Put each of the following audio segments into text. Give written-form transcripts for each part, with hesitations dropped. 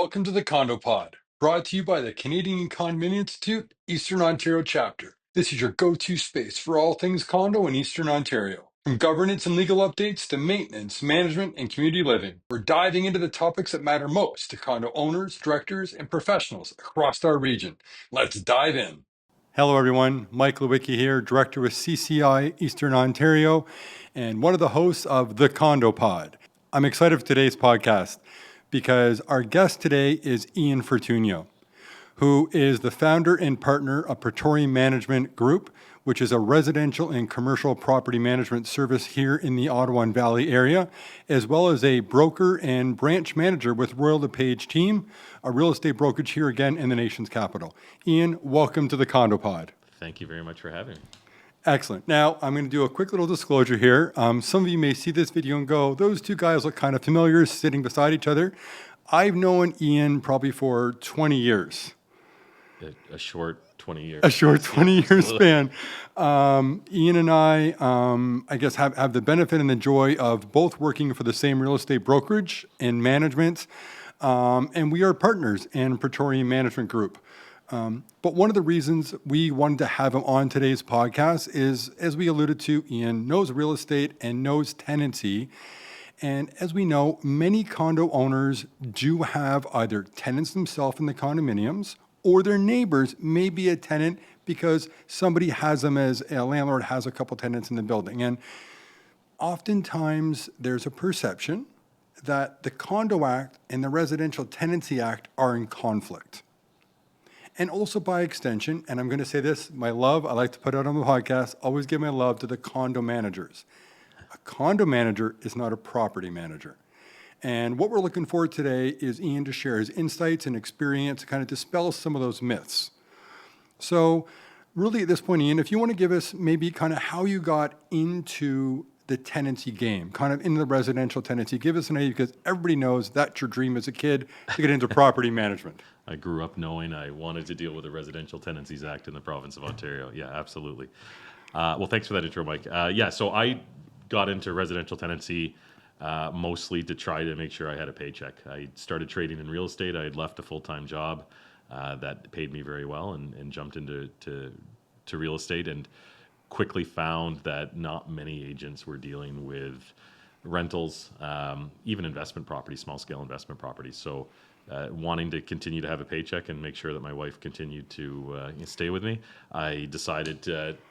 Welcome to the Condo Pod, brought to you by the Canadian Condominium Institute, Eastern Ontario Chapter. This is your go-to space for all things condo in Eastern Ontario. From governance and legal updates to maintenance, management, and community living, we're diving into the topics that matter most to condo owners, directors, and professionals across our region. Let's dive in. Hello, everyone. Mike Lewicki here, Director with CCI Eastern Ontario, and one of the hosts of the Condo Pod. I'm excited for today's podcast because our guest today is Ian Fortunio, who is the founder and partner of Praetorian Management Group, which is a residential and commercial property management service here in the Ottawa and Valley area, as well as a broker and branch manager with Royal LePage Team, a real estate brokerage here again in the nation's capital. Ian, welcome to the Condo Pod. Thank you very much for having me. Excellent. Now, I'm going to do a quick little disclosure here. Some of you may see this video and go, those two guys look kind of familiar sitting beside each other. I've known Ian probably for 20 years. A short 20 years. A short 20-year span. Ian and I guess, have the benefit and the joy of both working for the same real estate brokerage and management. And we are partners in Praetorian Management Group. But one of the reasons we wanted to have him on today's podcast is, as we alluded to, Ian knows real estate and knows tenancy. And as we know, many condo owners do have either tenants themselves in the condominiums or their neighbors may be a tenant because somebody has them as a landlord has a couple tenants in the building. And oftentimes there's a perception that the Condo Act and the Residential Tenancy Act are in conflict. And also by extension, and I'm going to say this, my love, I like to put out on the podcast, always give my love to the condo managers. A condo manager is not a property manager. And what we're looking for today is Ian to share his insights and experience to kind of dispel some of those myths. So really at this point, Ian, if you want to give us maybe kind of how you got into the tenancy game, kind of into the residential tenancy, give us an idea because everybody knows that's your dream as a kid to get into property management. I grew up knowing I wanted to deal with the Residential Tenancies Act in the province of Ontario. Yeah, absolutely. Well, thanks for that intro, Mike. So I got into residential tenancy mostly to try to make sure I had a paycheck. I started trading in real estate. I had left a full-time job that paid me very well and jumped into real estate and quickly found that not many agents were dealing with rentals, even investment properties, small-scale investment properties. So wanting to continue to have a paycheck and make sure that my wife continued to stay with me, I decided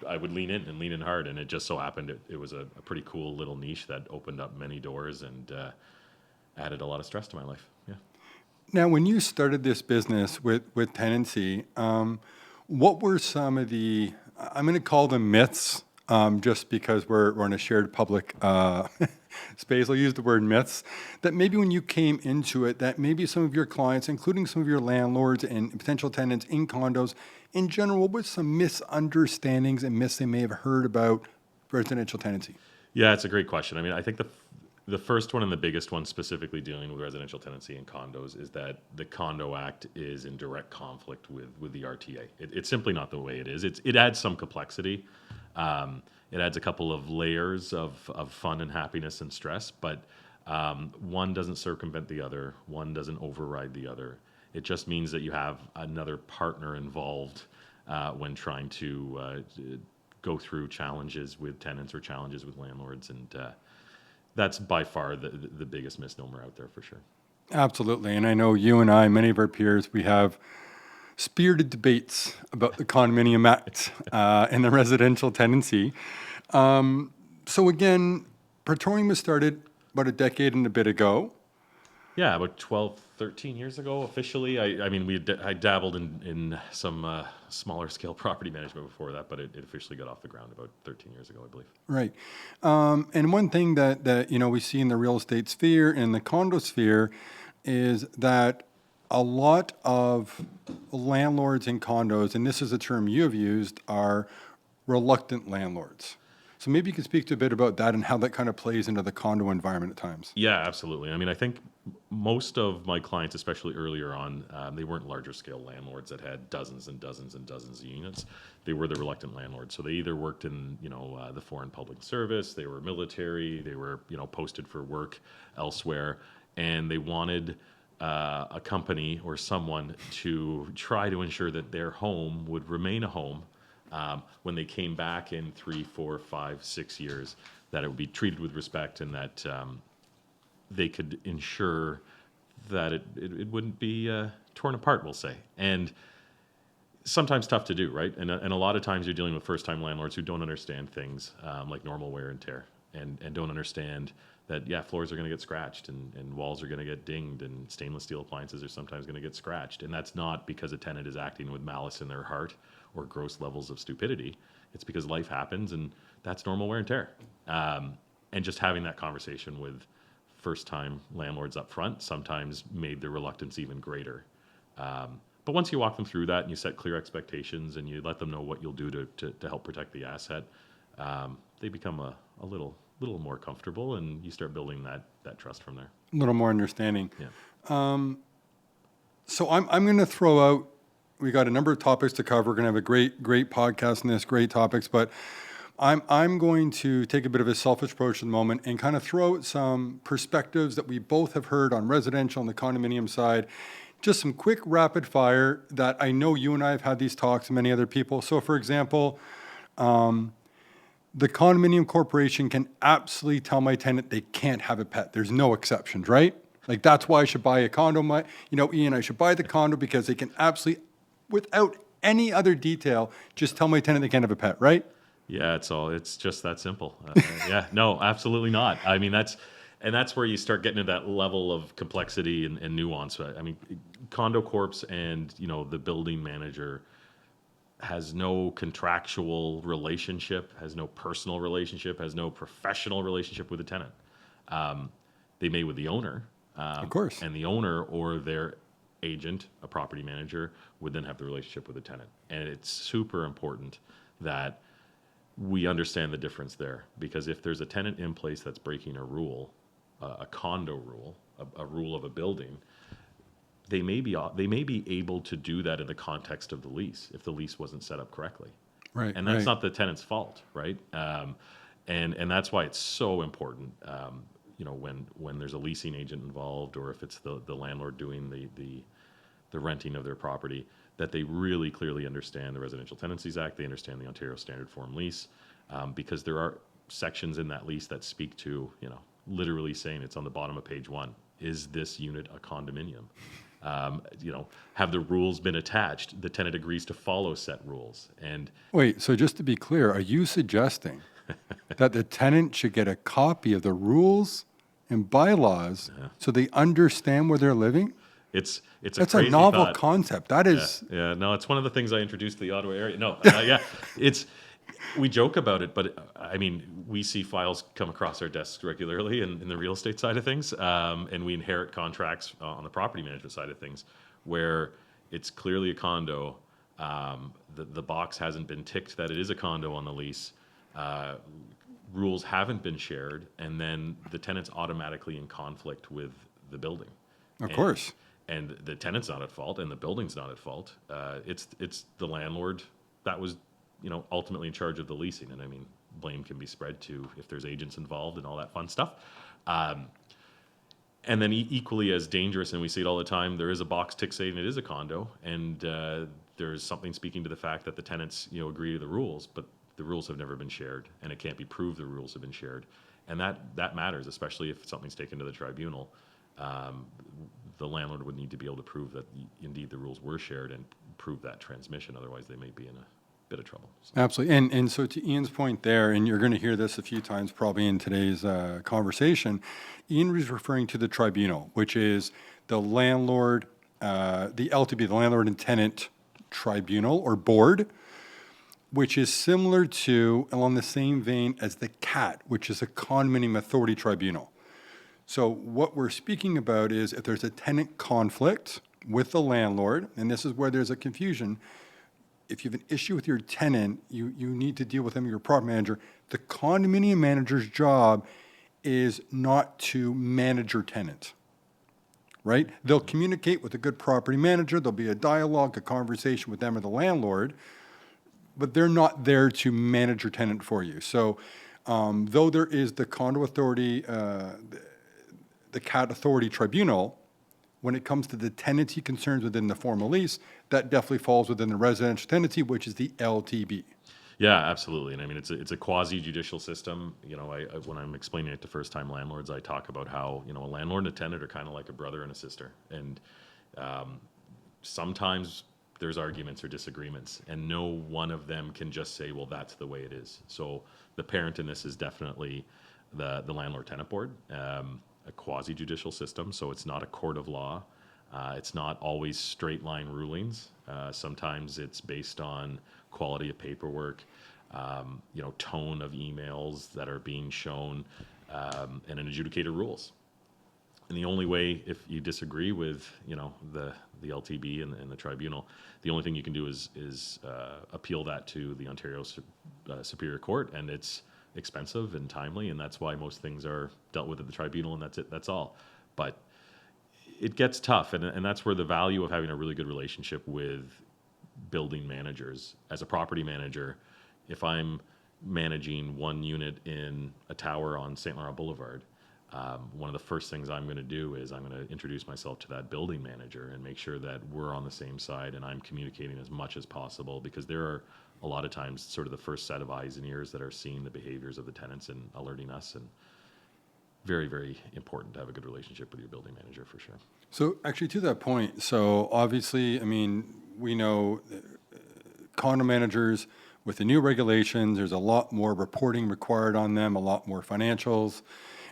I would lean in hard. And it just so happened it was a pretty cool little niche that opened up many doors and added a lot of stress to my life. Yeah. Now, when you started this business with tenancy, what were some of the, I'm going to call them myths, just because we're in a shared public space. I'll use the word myths, that maybe when you came into it, that maybe some of your clients, including some of your landlords and potential tenants in condos, in general, what were some misunderstandings and myths they may have heard about residential tenancy? Yeah, it's a great question. I mean, I think the first one and the biggest one specifically dealing with residential tenancy and condos is that the Condo Act is in direct conflict with the RTA. It's simply not the way it is. It adds some complexity. It adds a couple of layers of fun and happiness and stress, but one doesn't circumvent the other. One doesn't override the other. It just means that you have another partner involved when trying to go through challenges with tenants or challenges with landlords, and that's by far the biggest misnomer out there for sure. Absolutely, and I know you and I, many of our peers, we have spirited debates about the Condominium Act and the residential tenancy. So again, Praetorian was started about a decade and a bit ago. Yeah, about 12, 13 years ago officially. I dabbled in some smaller scale property management before that, but it officially got off the ground about 13 years ago, I believe. Right. And one thing that we see in the real estate sphere and the condo sphere is that a lot of landlords in condos, and this is a term you have used, are reluctant landlords. So maybe you could speak to a bit about that and how that kind of plays into the condo environment at times. Yeah, absolutely. I mean, I think most of my clients, especially earlier on, they weren't larger scale landlords that had dozens and dozens and dozens of units. They were the reluctant landlords. So they either worked in, the foreign public service, they were military, they were, posted for work elsewhere, and they wanted a company or someone to try to ensure that their home would remain a home when they came back in 3, 4, 5, 6 years, that it would be treated with respect, and that they could ensure that it wouldn't be torn apart, we'll say. And sometimes tough to do, right? And a lot of times you're dealing with first-time landlords who don't understand things like normal wear and tear, and don't understand that, yeah, floors are going to get scratched, and walls are going to get dinged, and stainless steel appliances are sometimes going to get scratched. And that's not because a tenant is acting with malice in their heart or gross levels of stupidity. It's because life happens, and that's normal wear and tear. And just having that conversation with first-time landlords up front sometimes made the reluctance even greater. But once you walk them through that and you set clear expectations and you let them know what you'll do to help protect the asset, they become a little more comfortable, and you start building that trust from there. A little more understanding. Yeah. So I'm going to throw out, we got a number of topics to cover. We're going to have a great podcast on this, great topics, but I'm going to take a bit of a selfish approach at the moment and kind of throw out some perspectives that we both have heard on residential and the condominium side. Just some quick rapid fire that I know you and I have had these talks and many other people. So for example, the condominium corporation can absolutely tell my tenant they can't have a pet. There's no exceptions, right? Like that's why I should buy a condo. Ian, I should buy the condo because they can absolutely, without any other detail, just tell my tenant they can't have a pet, right? Yeah, it's just that simple. Yeah, no, absolutely not. I mean, that's where you start getting to that level of complexity and nuance. I mean, condo corps and the building manager has no contractual relationship, has no personal relationship, has no professional relationship with the tenant. They may with the owner, Of course. and the owner or their agent, a property manager, would then have the relationship with the tenant. And it's super important that we understand the difference there, because if there's a tenant in place that's breaking a rule, a condo rule, a rule of a building, they may be able to do that in the context of the lease if the lease wasn't set up correctly. Right. And that's right. not the tenant's fault, right? And that's why it's so important, when there's a leasing agent involved, or if it's the landlord doing the renting of their property, that they really clearly understand the Residential Tenancies Act, they understand the Ontario Standard Form lease, because there are sections in that lease that speak to, literally saying, it's on the bottom of page 1, is this unit a condominium? Have the rules been attached? The tenant agrees to follow set rules. And Wait, so just to be clear, are you suggesting that the tenant should get a copy of the rules and bylaws so they understand where they're living? it's That's crazy a novel thought. concept. That is, Yeah, no, it's one of the things I introduced to the Ottawa area. No, we joke about it, but I mean, we see files come across our desks regularly in the real estate side of things, and we inherit contracts on the property management side of things where it's clearly a condo. The box hasn't been ticked that it is a condo on the lease. Rules haven't been shared, and then the tenant's automatically in conflict with the building. of course. And the tenant's not at fault, and the building's not at fault. It's the landlord that was, ultimately in charge of the leasing. And I mean, blame can be spread to if there's agents involved and all that fun stuff. And then equally as dangerous, and we see it all the time, there is a box tick saying it is a condo, and there's something speaking to the fact that the tenants, agree to the rules, but the rules have never been shared, and it can't be proved the rules have been shared. And that matters, especially if something's taken to the tribunal. The landlord would need to be able to prove that indeed the rules were shared and prove that transmission. Otherwise, they may be in a bit of trouble. So. Absolutely. And so to Ian's point there, and you're going to hear this a few times probably in today's conversation, Ian was referring to the tribunal, which is the landlord, the LTB, the landlord and tenant tribunal or board, which is similar to, along the same vein as the CAT, which is a condominium authority tribunal. So what we're speaking about is if there's a tenant conflict with the landlord, and this is where there's a confusion, if you have an issue with your tenant, you need to deal with them, your property manager. The condominium manager's job is not to manage your tenant, right? They'll communicate with a good property manager. There'll be a dialogue, a conversation with them or the landlord, but they're not there to manage your tenant for you. So though there is the condo authority, the CAT authority tribunal, when it comes to the tenancy concerns within the formal lease, that definitely falls within the residential tenancy, which is the LTB. Yeah, absolutely. And I mean, it's a quasi judicial system. You know, when I'm explaining it to first time landlords, I talk about how, you know, a landlord and a tenant are kind of like a brother and a sister. And sometimes there's arguments or disagreements, and no one of them can just say, well, that's the way it is. So the parent in this is definitely the landlord tenant board, a quasi judicial system. So it's not a court of law. It's not always straight line rulings. Sometimes it's based on quality of paperwork, you know, tone of emails that are being shown, and an adjudicator rules. And the only way, if you disagree with, you know, the LTB and the tribunal, the only thing you can do is appeal that to the Ontario Superior Court, and it's expensive and timely, and that's why most things are dealt with at the tribunal, and that's it. That's all. But it gets tough, and that's where the value of having a really good relationship with building managers. As a property manager, if I'm managing one unit in a tower on St. Laurent Boulevard, one of the first things I'm going to do is I'm going to introduce myself to that building manager and make sure that we're on the same side and I'm communicating as much as possible, because there are a lot of times sort of the first set of eyes and ears that are seeing the behaviors of the tenants and alerting us. And very, very important to have a good relationship with your building manager, for sure. So actually, to that point, so obviously, I mean, we know condo managers, with the new regulations, there's a lot more reporting required on them, a lot more financials,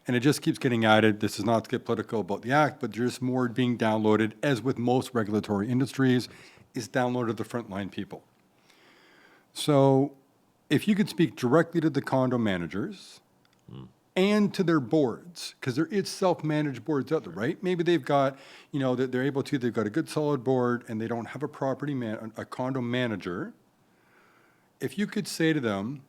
and it just keeps getting added. This is not to get political about the act, but there's more being downloaded, as with most regulatory industries, is downloaded to the frontline people. So if you could speak directly to the condo managers and to their boards, because there is self-managed boards out there, right? Maybe they've got, you know, they're able to, they've got a good solid board and they don't have a a condo manager. If you could say to them,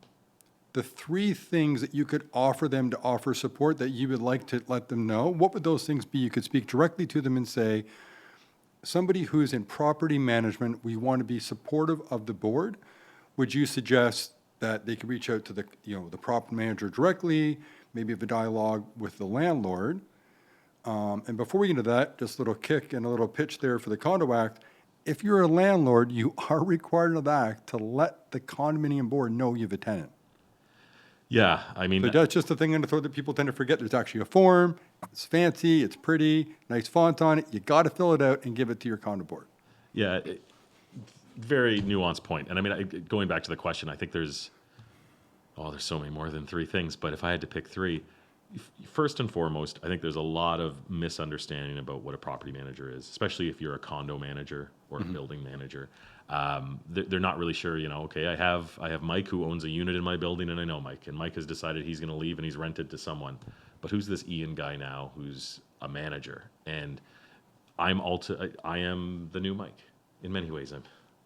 the three things that you could offer them to offer support that you would like to let them know, what would those things be? You could speak directly to them and say, somebody who's in property management, we want to be supportive of the board. Would you suggest that they could reach out to the, you know, the property manager directly, maybe have a dialogue with the landlord? And before we get into that, just a little kick and a little pitch there for the Condo Act. If you're a landlord, you are required under the Act to let the condominium board know you have a tenant. Yeah, I mean, But that's just the thing on the throat that people tend to forget. There's actually a form. It's fancy. It's pretty. Nice font on it. You got to fill it out and give it to your condo board. yeah, very nuanced point. And I mean, going back to the question, I think there's so many more than three things. But if I had to pick three, first and foremost, I think there's a lot of misunderstanding about what a property manager is, especially if you're a condo manager or a building manager. They're not really sure, you know, okay, I have Mike who owns a unit in my building, and I know Mike, and Mike has decided he's going to leave and he's rented to someone. But who's this Ian guy now who's a manager? And I am the new Mike. In many ways, I'm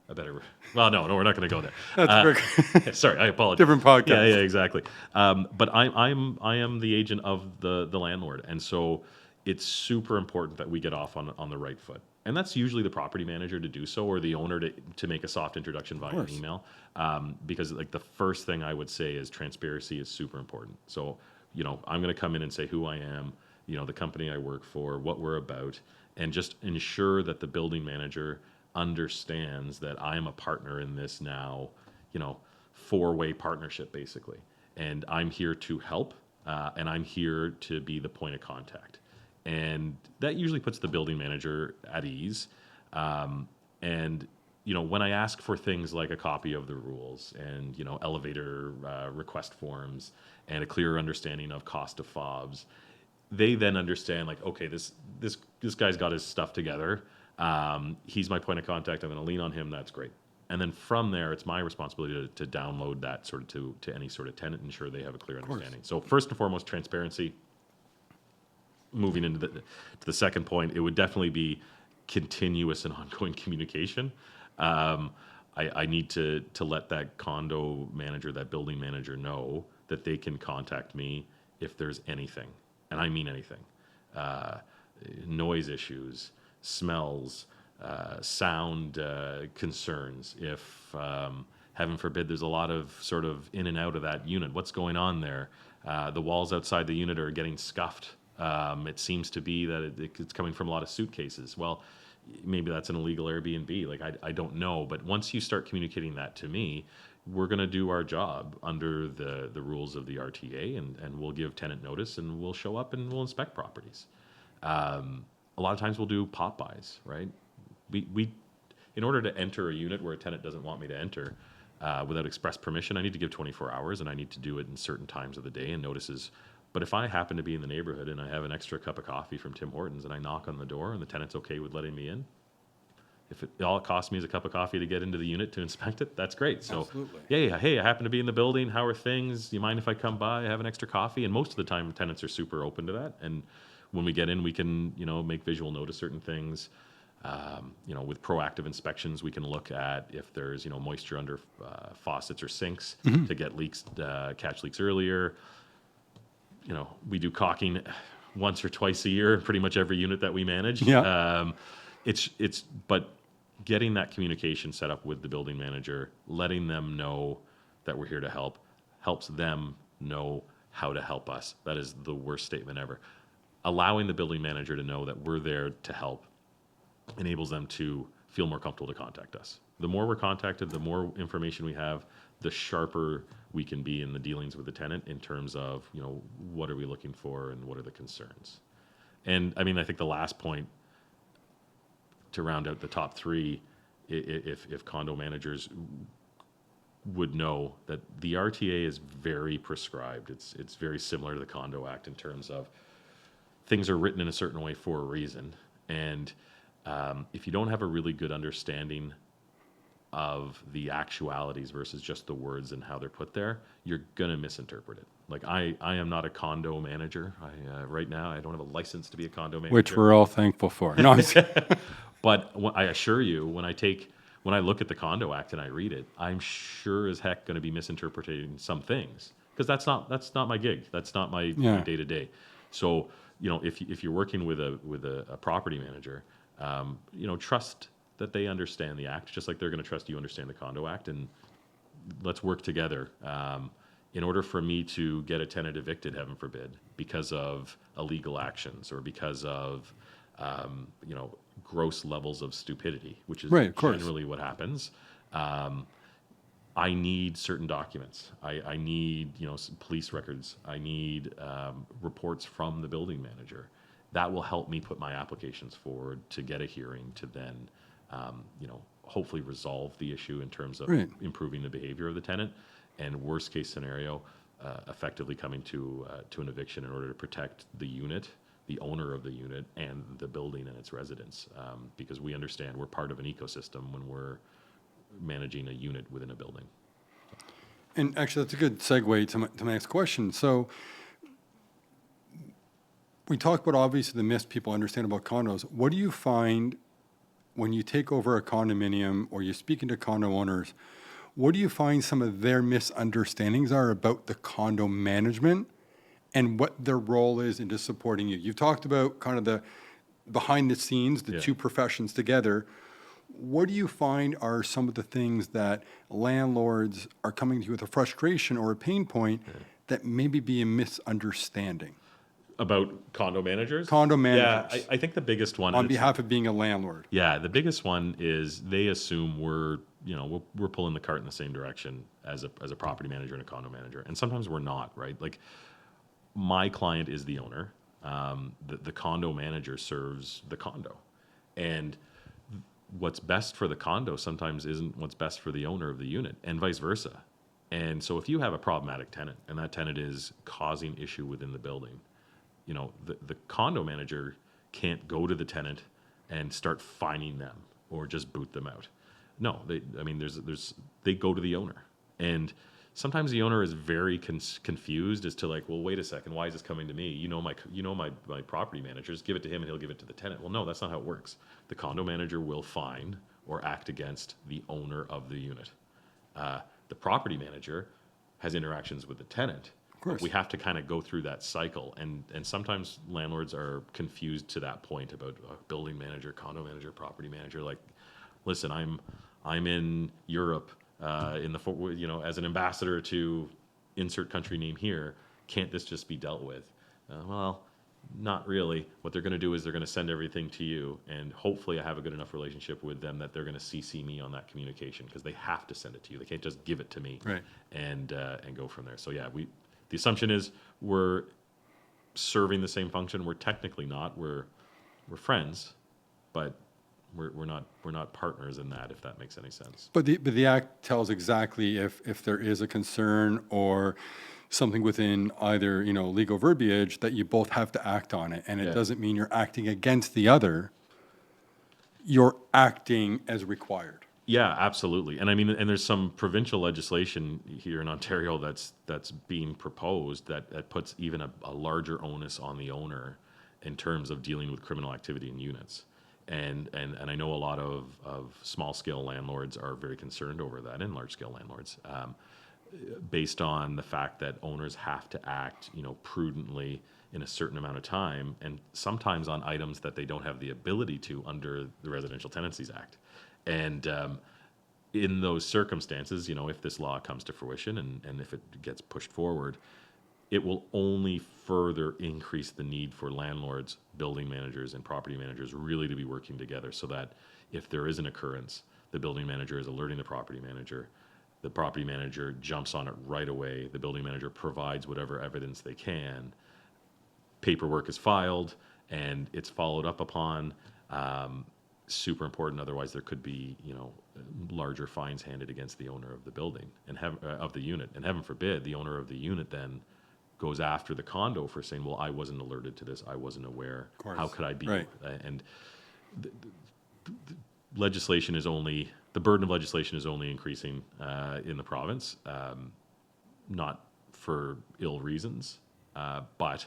a better. Well, no, we're not going to go there. That's Sorry, I apologize. different podcast. Yeah, exactly. But I am the agent of the landlord, and so it's super important that we get off on the right foot. And that's usually the property manager to do so, or the owner to make a soft introduction via an email. Because like the first thing I would say is transparency is super important. So, you know, I'm going to come in and say who I am, you know, the company I work for, what we're about, and just ensure that the building manager understands that I am a partner in this now, you know, four-way partnership basically. And I'm here to help, and I'm here to be the point of contact. And that usually puts the building manager at ease. And, you know, when I ask for things like a copy of the rules and, you know, elevator request forms and a clearer understanding of cost of fobs, they then understand like, okay, this guy's got his stuff together. He's my point of contact. I'm going to lean on him. That's great. And then from there, it's my responsibility to download that sort of to any sort of tenant, ensure they have a clear understanding. So first and foremost, transparency. Moving into the second point, it would definitely be continuous and ongoing communication. I need to let that condo manager, that building manager know that they can contact me if there's anything, and I mean anything. Noise issues, smells, sound concerns. If, heaven forbid, there's a lot of sort of in and out of that unit, what's going on there? The walls outside the unit are getting scuffed. It seems to be that it's coming from a lot of suitcases. Well, maybe that's an illegal Airbnb. Like, I don't know. But once you start communicating that to me, we're going to do our job under the rules of the RTA, and we'll give tenant notice, and we'll show up and we'll inspect properties. A lot of times we'll do pop buys, right? We in order to enter a unit where a tenant doesn't want me to enter without express permission, I need to give 24 hours, and I need to do it in certain times of the day and notices. But if I happen to be in the neighborhood and I have an extra cup of coffee from Tim Hortons and I knock on the door and the tenant's okay with letting me in, if all it costs me is a cup of coffee to get into the unit to inspect it, that's great. So, Absolutely. yeah, hey, I happen to be in the building. How are things? Do you mind if I come by, have an extra coffee? And most of the time, tenants are super open to that. And when we get in, we can, make visual note of certain things. With proactive inspections, we can look at if there's, moisture under faucets or sinks to get leaks, catch leaks earlier. We do caulking once or twice a year in pretty much every unit that we manage. Yeah. But getting that communication set up with the building manager, letting them know that we're here to help, helps them know how to help us. That is the worst statement ever. Allowing the building manager to know that we're there to help enables them to feel more comfortable to contact us. The more we're contacted, the more information we have, the sharper we can be in the dealings with the tenant in terms of, what are we looking for and what are the concerns. And I mean, I think the last point to round out the top three, if condo managers would know that the RTA is very prescribed. It's very similar to the Condo Act in terms of things are written in a certain way for a reason. And if you don't have a really good understanding of the actualities versus just the words and how they're put there, you're going to misinterpret it. Like, I am not a condo manager. Right now, I don't have a license to be a condo manager. Which we're all thankful for. No, But I assure you, when I look at the Condo Act and I read it, I'm sure as heck going to be misinterpreting some things, because that's not my gig. That's not my day to day. So, if you're working with a property manager, trust that they understand the act, just like they're going to trust you understand the Condo Act, and let's work together. In order for me to get a tenant evicted, heaven forbid, because of illegal actions or because of gross levels of stupidity, which is generally what happens. I need certain documents. I need some police records. I need reports from the building manager. That will help me put my applications forward to get a hearing to then hopefully resolve the issue in terms of improving the behavior of the tenant, and worst case scenario, effectively coming to an eviction in order to protect the unit, the owner of the unit, and the building and its residents, because we understand we're part of an ecosystem when we're managing a unit within a building. And actually, that's a good segue to my next question. So we talked about, obviously, the myths people understand about condos. What do you find when you take over a condominium or you're speaking to condo owners? What do you find some of their misunderstandings are about the condo management and what their role is into supporting you? You've talked about kind of the behind the scenes, the two professions together. What do you find are some of the things that landlords are coming to you with a frustration or a pain point that maybe be a misunderstanding? About condo managers? Condo managers. Yeah, I think the biggest one on behalf of being a landlord. Yeah, the biggest one is they assume we're pulling the cart in the same direction as a property manager and a condo manager, and sometimes we're not, right? Like, my client is the owner. The condo manager serves the condo, and what's best for the condo sometimes isn't what's best for the owner of the unit, and vice versa. And so if you have a problematic tenant and that tenant is causing issue within the building, the condo manager can't go to the tenant and start fining them or just boot them out. No, they go to the owner, and sometimes the owner is very confused as to, like, well, wait a second, why is this coming to me? My property managers, give it to him and he'll give it to the tenant. Well, no, that's not how it works. The condo manager will fine or act against the owner of the unit. The property manager has interactions with the tenant. Of course. We have to kind of go through that cycle, and sometimes landlords are confused to that point about building manager, condo manager, property manager. Like, listen, I'm in Europe as an ambassador to insert country name here. Can't this just be dealt with? Well, Not really. What they're going to do is they're going to send everything to you, and hopefully I have a good enough relationship with them that they're going to CC me on that communication, because they have to send it to you. They can't just give it to me, Right. and go from there. So yeah, the assumption is we're serving the same function. We're technically not. We're friends, but we're not partners in that, if that makes any sense. But the act tells exactly if there is a concern or something within either, legal verbiage that you both have to act on it. And it Yeah. doesn't mean you're acting against the other. You're acting as required. Yeah, absolutely. And I mean, and there's some provincial legislation here in Ontario that's being proposed that puts even a larger onus on the owner in terms of dealing with criminal activity in units. And I know a lot of small scale landlords are very concerned over that, and large scale landlords, based on the fact that owners have to act, prudently in a certain amount of time, and sometimes on items that they don't have the ability to under the Residential Tenancies Act. And in those circumstances, if this law comes to fruition and if it gets pushed forward, it will only further increase the need for landlords, building managers, and property managers really to be working together, so that if there is an occurrence, the building manager is alerting the property manager jumps on it right away, the building manager provides whatever evidence they can, paperwork is filed, and it's followed up upon. Super important. Otherwise, there could be, larger fines handed against the owner of the building and of the unit. And heaven forbid, the owner of the unit then goes after the condo for saying, "Well, I wasn't alerted to this. I wasn't aware. How could I be?" Right. And legislation is only the burden of legislation is only increasing in the province, not for ill reasons, but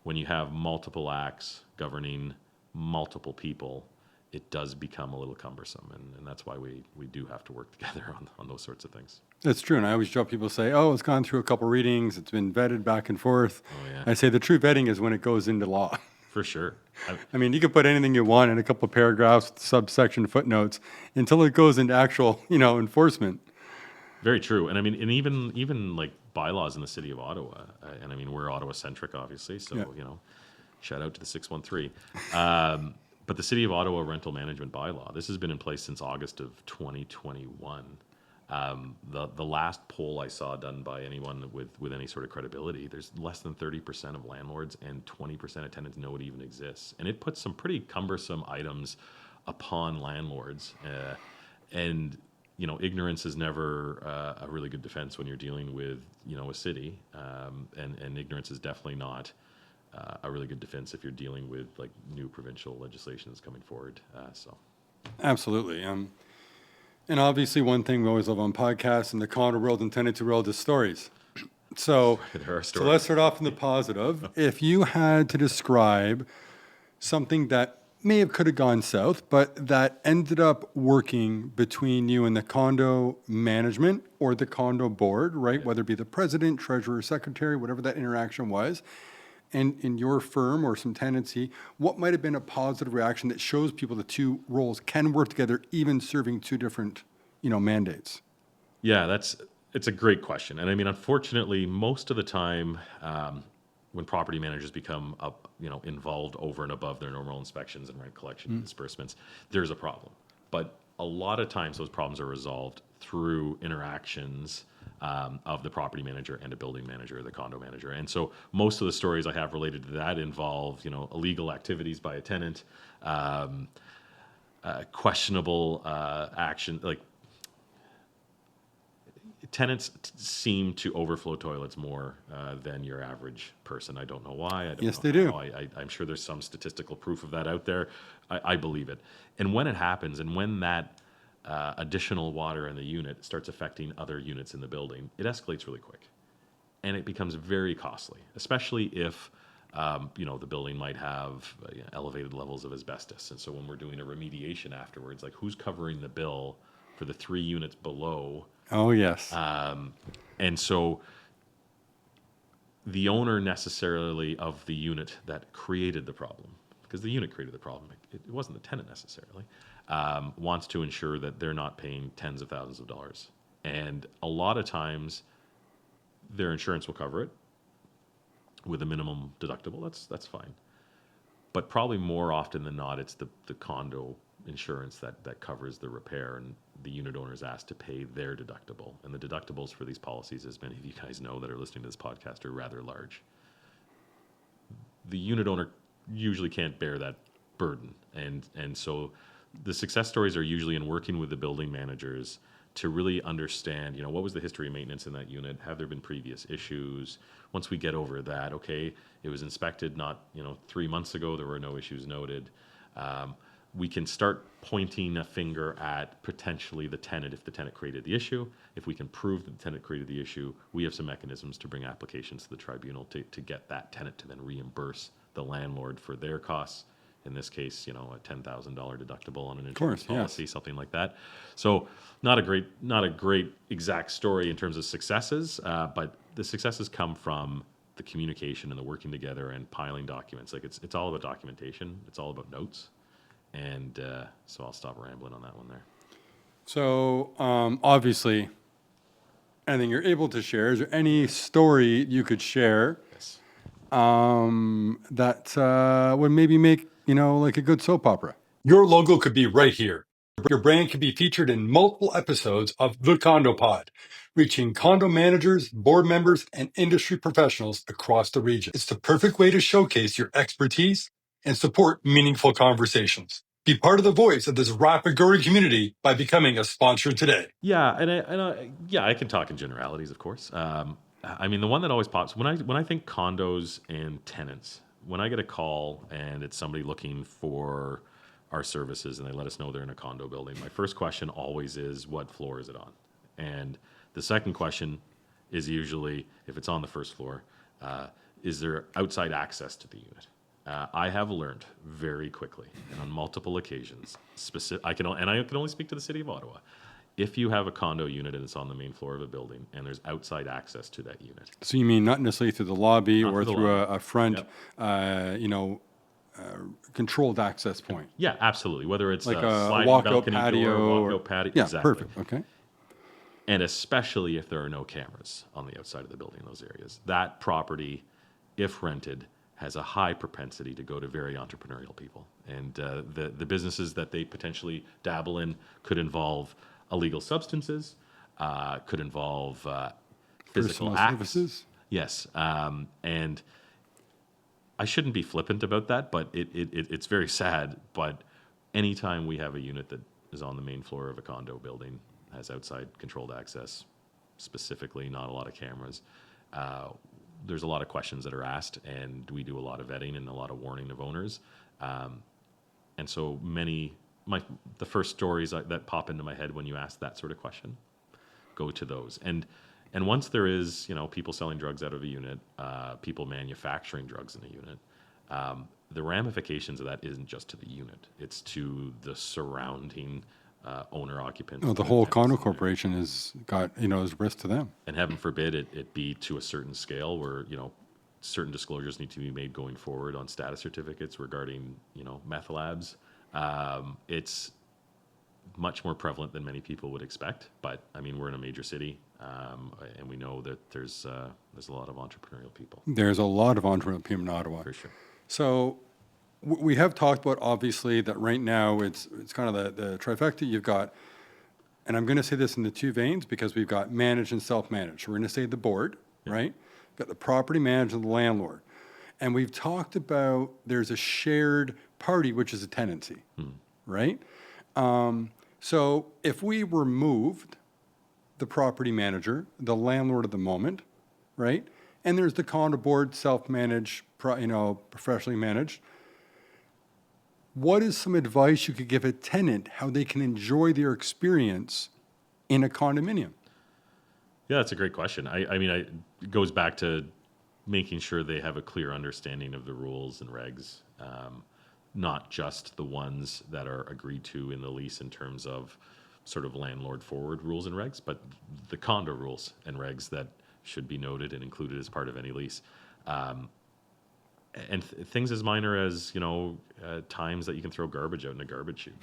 when you have multiple acts governing multiple people, it does become a little cumbersome, and that's why we do have to work together on those sorts of things. That's true. And I always joke, people say, oh, it's gone through a couple readings, it's been vetted back and forth. Oh yeah, I say the true vetting is when it goes into law. for sure. I mean, you can put anything you want in a couple of paragraphs, subsection footnotes, until it goes into actual, enforcement. Very true. And I mean, and even like bylaws in the city of Ottawa, and I mean, we're Ottawa centric, obviously, so Yeah. shout out to the 613. But the City of Ottawa rental management bylaw, this has been in place since August of 2021. The last poll I saw done by anyone with any sort of credibility, there's less than 30% of landlords and 20% of tenants know it even exists. And it puts some pretty cumbersome items upon landlords. And ignorance is never a really good defense when you're dealing with, a city. And ignorance is definitely not a really good defense if you're dealing with like new provincial legislation that's coming forward. Absolutely. And obviously, one thing we always love on podcasts in the condo world and tenancy world is stories. So, There are so let's start off in the positive. If you had to describe something that could have gone south, but that ended up working between you and the condo management or the condo board, right? Whether it be the president, treasurer, secretary, whatever that interaction was, and in your firm or some tenancy, what might have been a positive reaction that shows people the two roles can work together, even serving two different, mandates? Yeah, it's a great question, and I mean, unfortunately, most of the time, when property managers become involved over and above their normal inspections and rent collection and disbursements, there's a problem. But a lot of times, those problems are resolved through interactions of the property manager and a building manager, the condo manager. And so most of the stories I have related to that involve, illegal activities by a tenant, questionable action, like tenants seem to overflow toilets more than your average person. I don't know why. I don't Yes, know they do. how. I'm sure there's some statistical proof of that out there. I believe it. And when it happens, and when that additional water in the unit starts affecting other units in the building, it escalates really quick, and it becomes very costly, especially if the building might have elevated levels of asbestos. And so when we're doing a remediation afterwards, like who's covering the bill for the 3 units below? Oh, yes. And so the owner necessarily of the unit that created the problem, because the unit created the problem, it wasn't the tenant necessarily, wants to ensure that they're not paying tens of thousands of dollars. And a lot of times their insurance will cover it. with a minimum deductible, that's fine. But probably more often than not, it's the condo insurance that covers the repair, and the unit owner is asked to pay their deductible. And the deductibles for these policies, as many of you guys know that are listening to this podcast, are rather large. The unit owner usually can't bear that burden, and so the success stories are usually in working with the building managers to really understand, what was the history of maintenance in that unit? Have there been previous issues? Once we get over that, okay, it was inspected not 3 months ago, there were no issues noted. We can start pointing a finger at potentially the tenant if the tenant created the issue. If we can prove that the tenant created the issue, we have some mechanisms to bring applications to the tribunal to get that tenant to then reimburse the landlord for their costs. In this case, a $10,000 deductible on an insurance policy, something like that. So not a great exact story in terms of successes, but the successes come from the communication and the working together and piling documents. Like it's all about documentation. It's all about notes. And so I'll stop rambling on that one there. So obviously, anything you're able to share, is there any story you could share Yes. that would maybe make, like a good soap opera? Your logo could be right here. Your brand could be featured in multiple episodes of The Condo Pod, reaching condo managers, board members, and industry professionals across the region. It's the perfect way to showcase your expertise and support meaningful conversations. Be part of the voice of this rapid growing community by becoming a sponsor today. Yeah, I can talk in generalities, of course. I mean, the one that always pops when I think condos and tenants. When I get a call and it's somebody looking for our services and they let us know they're in a condo building, my first question always is, what floor is it on? And the second question is usually, if it's on the first floor, is there outside access to the unit? I have learned very quickly and on multiple occasions, I can only speak to the city of Ottawa. If you have a condo unit and it's on the main floor of a building and there's outside access to that unit. So you mean not necessarily through the lobby Not or through the through lobby. a front, Yep. Controlled access point? Yeah, absolutely. Whether it's Like a a sliding walkout balcony patio door, or- walkout patio. Yeah, Exactly. perfect. Okay. And especially if there are no cameras on the outside of the building in those areas. That property, if rented, has a high propensity to go to very entrepreneurial people. And the businesses that they potentially dabble in could involve illegal substances, could involve physical Personal acts. services? Yes. And I shouldn't be flippant about that, but it's very sad. But anytime we have a unit that is on the main floor of a condo building, has outside controlled access, specifically not a lot of cameras, there's a lot of questions that are asked, and we do a lot of vetting and a lot of warning of owners. And so the first stories that pop into my head when you ask that sort of question go to those. And once there is, people selling drugs out of a unit, people manufacturing drugs in a unit, the ramifications of that isn't just to the unit; it's to the surrounding owner occupants. No, the whole condo corporation has got, is risk to them. And heaven forbid it be to a certain scale where, certain disclosures need to be made going forward on status certificates regarding, meth labs. It's much more prevalent than many people would expect. But I mean, we're in a major city, and we know that there's a lot of entrepreneurial people. There's a lot of entrepreneurial people in Ottawa. For sure. So we have talked about, obviously, that right now it's kind of the trifecta. You've got, and I'm going to say this in the two veins because we've got managed and self-managed. We're going to say the board, right? We've got the property manager and the landlord. And we've talked about there's a shared party, which is a tenancy, right? So if we removed the property manager, the landlord at the moment, right? And there's the condo board, self-managed, professionally managed. What is some advice you could give a tenant how they can enjoy their experience in a condominium? Yeah, that's a great question. I mean, it goes back to making sure they have a clear understanding of the rules and regs, not just the ones that are agreed to in the lease in terms of sort of landlord forward rules and regs, but the condo rules and regs that should be noted and included as part of any lease. And things as minor as, times that you can throw garbage out in a garbage chute.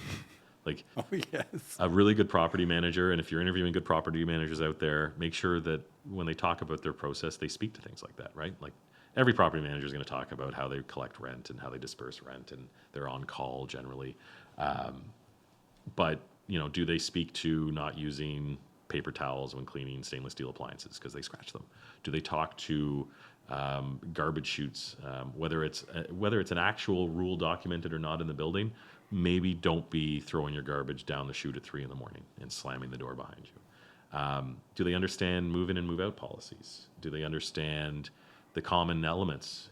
Like, Oh, yes. a really good property manager, and if you're interviewing good property managers out there, make sure that when they talk about their process, they speak to things like that, right? Like, every property manager is going to talk about how they collect rent and how they disperse rent, and they're on call generally. But do they speak to not using paper towels when cleaning stainless steel appliances because they scratch them? Do they talk to garbage chutes, whether it's an actual rule documented or not in the building? Maybe don't be throwing your garbage down the chute at 3 a.m. and slamming the door behind you. Do they understand move in and move out policies? Do they understand the common elements?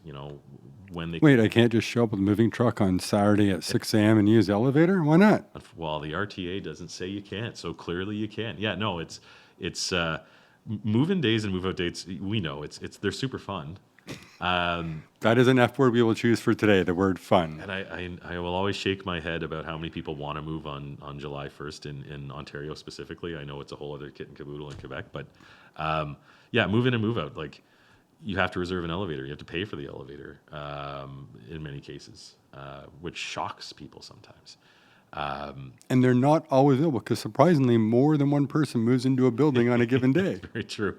When they Wait, I can't just show up with a moving truck on Saturday at 6 a.m. and use the elevator? Why not? Well, the RTA doesn't say you can't, so clearly you can. Yeah, no, it's move-in days and move-out dates. We know they're super fun. That is an F word we will choose for today, the word fun. And I will always shake my head about how many people want to move on July 1st in Ontario specifically. I know it's a whole other kit and caboodle in Quebec, but yeah, move in and move out. Like, you have to reserve an elevator. You have to pay for the elevator in many cases, which shocks people sometimes. And they're not always available because surprisingly, more than one person moves into a building on a given day. Very true.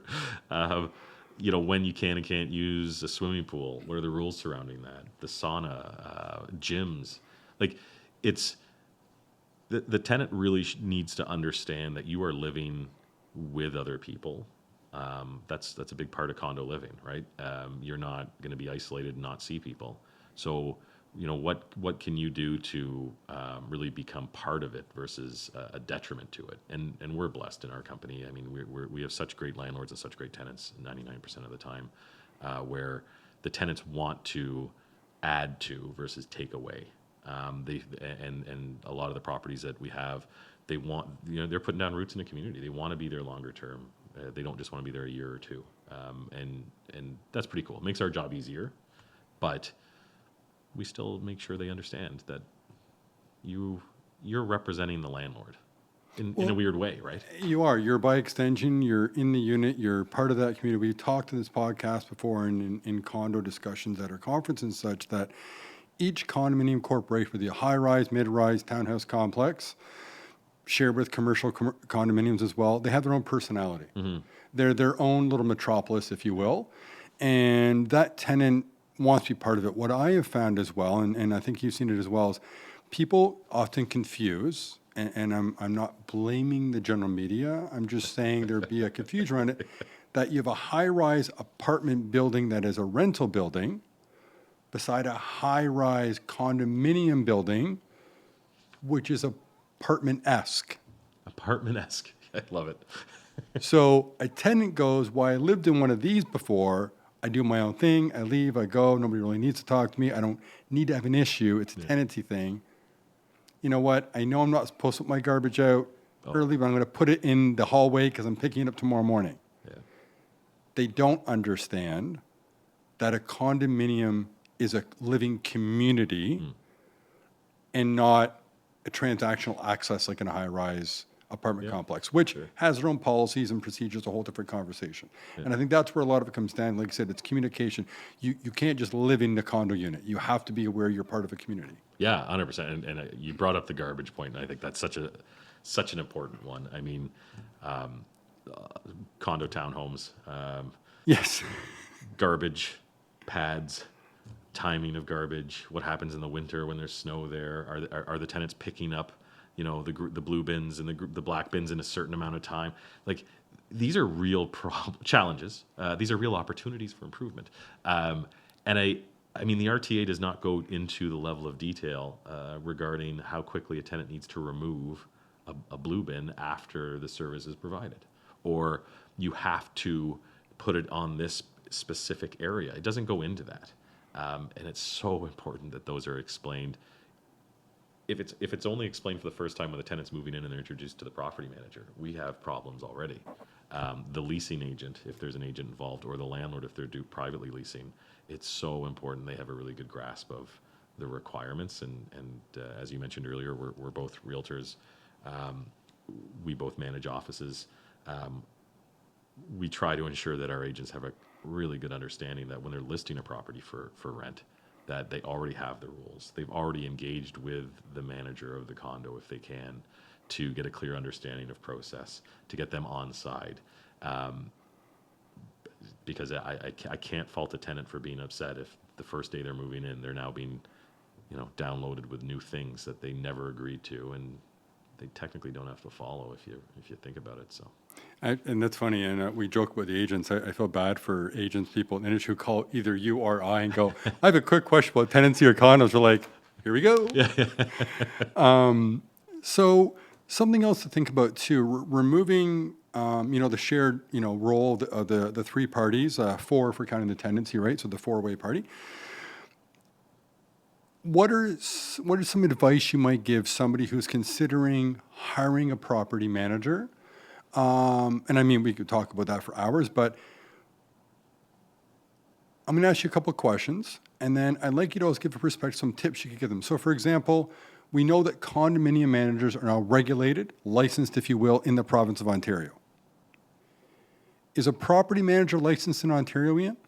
When you can and can't use a swimming pool. What are the rules surrounding that? The sauna, gyms. Like, it's the tenant really needs to understand that you are living with other people. That's a big part of condo living, right? You're not going to be isolated and not see people. So, what can you do to really become part of it versus a detriment to it? And we're blessed in our company. I mean, we have such great landlords and such great tenants 99% of the time, where the tenants want to add to versus take away. And a lot of the properties that we have, they want, they're putting down roots in the community. They want to be there longer term. They don't just want to be there a year or two. And that's pretty cool. It makes our job easier, but we still make sure they understand that you're representing the landlord in a weird way, right? You are. You're by extension. You're in the unit. You're part of that community. We've talked in this podcast before in condo discussions at our conference and such that each condominium corporation, whether a high-rise, mid-rise, townhouse complex, shared with commercial condominiums as well, they have their own personality. Mm-hmm. They're their own little metropolis, if you will. And that tenant wants to be part of it. What I have found as well, and I think you've seen it as well, is people often confuse, and I'm not blaming the general media, I'm just saying there'd be a confusion around it, that you have a high-rise apartment building that is a rental building beside a high-rise condominium building, which is apartment-esque. Apartment-esque. I love it. So a tenant goes, well, I lived in one of these before. I do my own thing. I leave. I go. Nobody really needs to talk to me. I don't need to have an issue. It's a tenancy thing. You know what? I know I'm not supposed to put my garbage out early, but I'm going to put it in the hallway because I'm picking it up tomorrow morning. Yeah. They don't understand that a condominium is a living community and not a transactional access like in a high-rise apartment complex, which has their own policies and procedures, a whole different conversation. Yeah. And I think that's where a lot of it comes down. Like I said, it's communication. You can't just live in the condo unit. You have to be aware you're part of a community. Yeah, 100%. And you brought up the garbage point, and I think that's such an important one. I mean, condo townhomes. Yes. Garbage, pads, timing of garbage, what happens in the winter when there's snow there. Are the tenants picking up the blue bins and the black bins in a certain amount of time? Like, these are real challenges. These are real opportunities for improvement. And I mean, the RTA does not go into the level of detail regarding how quickly a tenant needs to remove a blue bin after the service is provided, or you have to put it on this specific area. It doesn't go into that, and it's so important that those are explained. If it's only explained for the first time when the tenant's moving in and they're introduced to the property manager, we have problems already. The leasing agent, if there's an agent involved, or the landlord if they're privately leasing, it's so important they have a really good grasp of the requirements. And as you mentioned earlier, we're both realtors. We both manage offices. We try to ensure that our agents have a really good understanding that when they're listing a property for rent, that they already have the rules. They've already engaged with the manager of the condo if they can, to get a clear understanding of process, to get them on side. because I can't fault a tenant for being upset if the first day they're moving in, they're now being, downloaded with new things that they never agreed to, and they technically don't have to follow if you think about it. So. And that's funny. And we joke about the agents. I feel bad for agents, people in the industry who call either you or I and go, I have a quick question about tenancy or condos. We're like, here we go. Yeah. So something else to think about too, removing, the shared, role of the three parties, four if we're counting the tenancy, right? So the four-way party. What are some advice you might give somebody who's considering hiring a property manager? And I mean, we could talk about that for hours, but I'm going to ask you a couple of questions, and then I'd like you to also give a perspective, some tips you could give them. So, for example, we know that condominium managers are now regulated, licensed, if you will, in the province of Ontario. Is a property manager licensed in Ontario, Ian?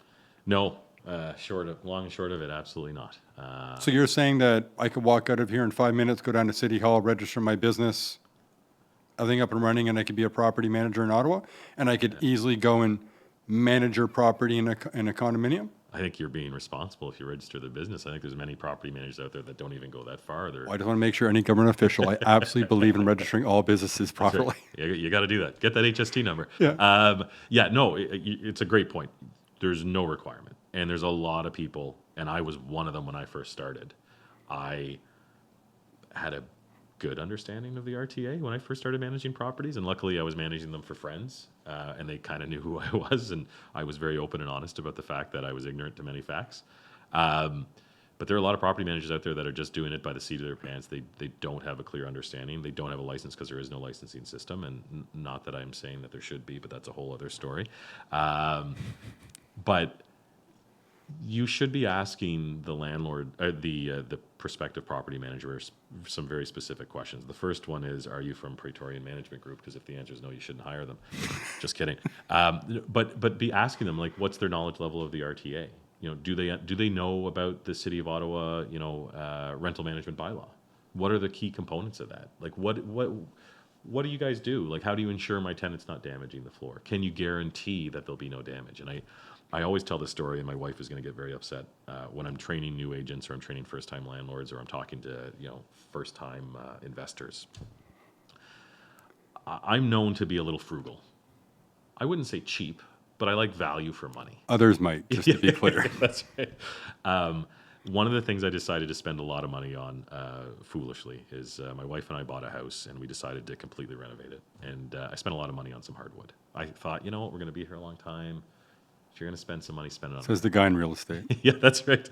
No, long and short of it, absolutely not. So you're saying that I could walk out of here in 5 minutes, go down to City Hall, register my business, everything up and running, and I could be a property manager in Ottawa, and I could easily go and manage your property in a condominium? I think you're being responsible if you register the business. I think there's many property managers out there that don't even go that far. Well, I just want to make sure any government official, I absolutely believe in registering all businesses properly. Right. You got to do that. Get that HST number. Yeah. No, it's a great point. There's no requirement. And there's a lot of people, and I was one of them when I first started. I had a good understanding of the RTA when I first started managing properties, and luckily I was managing them for friends, and they kind of knew who I was, and I was very open and honest about the fact that I was ignorant to many facts. But there are a lot of property managers out there that are just doing it by the seat of their pants. They don't have a clear understanding. They don't have a license because there is no licensing system, and not that I'm saying that there should be, but that's a whole other story. But you should be asking the landlord, the prospective property manager, some very specific questions. The first one is, are you from Praetorian Management Group? Because if the answer is no, you shouldn't hire them. Just kidding. But be asking them, like, what's their knowledge level of the RTA? Do they know about the City of Ottawa, rental management bylaw? What are the key components of that? Like, what do you guys do? Like, how do you ensure my tenant's not damaging the floor? Can you guarantee that there'll be no damage? And I always tell this story, and my wife is going to get very upset when I'm training new agents, or I'm training first-time landlords, or I'm talking to first-time investors. I'm known to be a little frugal. I wouldn't say cheap, but I like value for money. Others might, just to be clear. That's right. One of the things I decided to spend a lot of money on, foolishly, is my wife and I bought a house, and we decided to completely renovate it. And I spent a lot of money on some hardwood. I thought, we're going to be here a long time. If you're going to spend some money, spend it on Says the guy in real estate. Yeah, that's right.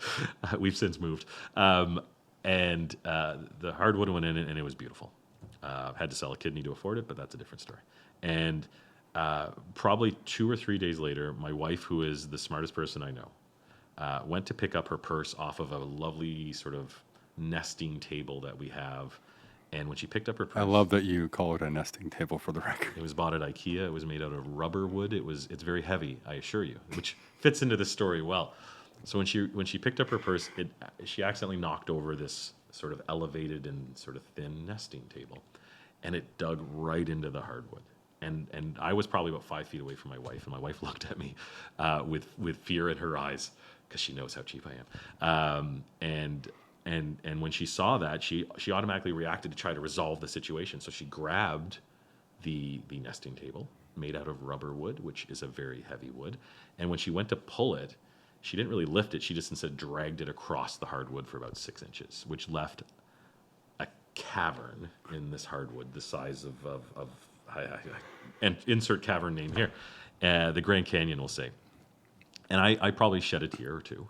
We've since moved. And the hardwood went in, and it was beautiful. Had to sell a kidney to afford it, but that's a different story. And probably 2 or 3 days later, my wife, who is the smartest person I know, went to pick up her purse off of a lovely sort of nesting table that we have. And when she picked up her purse, I love that you call it a nesting table, for the record. It was bought at IKEA. It was made out of rubber wood. It's very heavy, I assure you, which fits into the story well. So when she picked up her purse, she accidentally knocked over this sort of elevated and sort of thin nesting table, and it dug right into the hardwood. And I was probably about 5 feet away from my wife, and my wife looked at me with fear in her eyes, because she knows how cheap I am. And when she saw that, she automatically reacted to try to resolve the situation. So she grabbed the nesting table made out of rubber wood, which is a very heavy wood. And when she went to pull it, she didn't really lift it. She just instead dragged it across the hardwood for about 6 inches, which left a cavern in this hardwood the size of and insert cavern name here, the Grand Canyon, will say. And I probably shed a tear or two.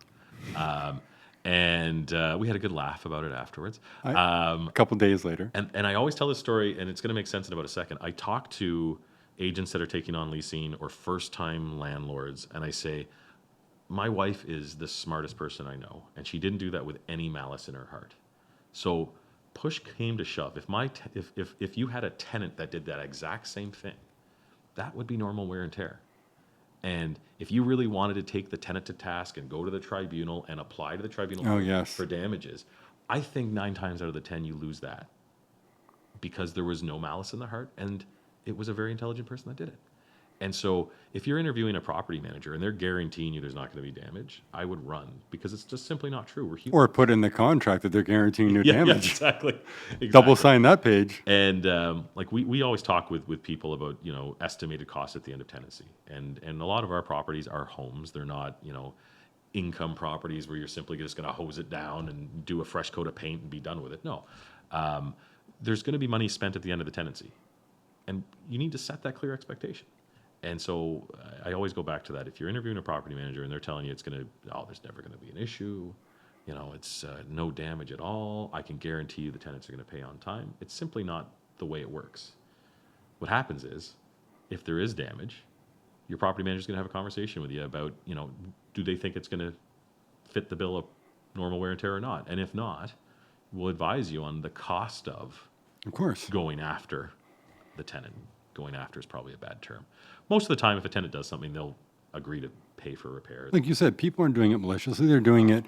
And we had a good laugh about it afterwards. A couple days later. And I always tell this story, and it's going to make sense in about a second. I talk to agents that are taking on leasing or first-time landlords, and I say, my wife is the smartest person I know, and she didn't do that with any malice in her heart. So push came to shove. If you had a tenant that did that exact same thing, that would be normal wear and tear. And if you really wanted to take the tenant to task and go to the tribunal and apply to the tribunal for damages, I think 9 times out of the 10 you lose that, because there was no malice in the heart, and it was a very intelligent person that did it. And so if you're interviewing a property manager and they're guaranteeing you there's not going to be damage, I would run, because it's just simply not true. We're human. Or put in the contract that they're guaranteeing no Yeah, damage. exactly. Double sign that page. And like we always talk with people about, estimated costs at the end of tenancy. And a lot of our properties are homes. They're not, income properties where you're simply just going to hose it down and do a fresh coat of paint and be done with it. No. There's going to be money spent at the end of the tenancy. And you need to set that clear expectation. And so I always go back to that. If you're interviewing a property manager and they're telling you it's going to, there's never going to be an issue, it's no damage at all, I can guarantee you the tenants are going to pay on time. It's simply not the way it works. What happens is, if there is damage, your property manager is going to have a conversation with you about, do they think it's going to fit the bill of normal wear and tear or not? And if not, we'll advise you on the cost of course, going after the tenant. Going after is probably a bad term. Most of the time, if a tenant does something, they'll agree to pay for repairs. Like you said, people aren't doing it maliciously. They're doing it.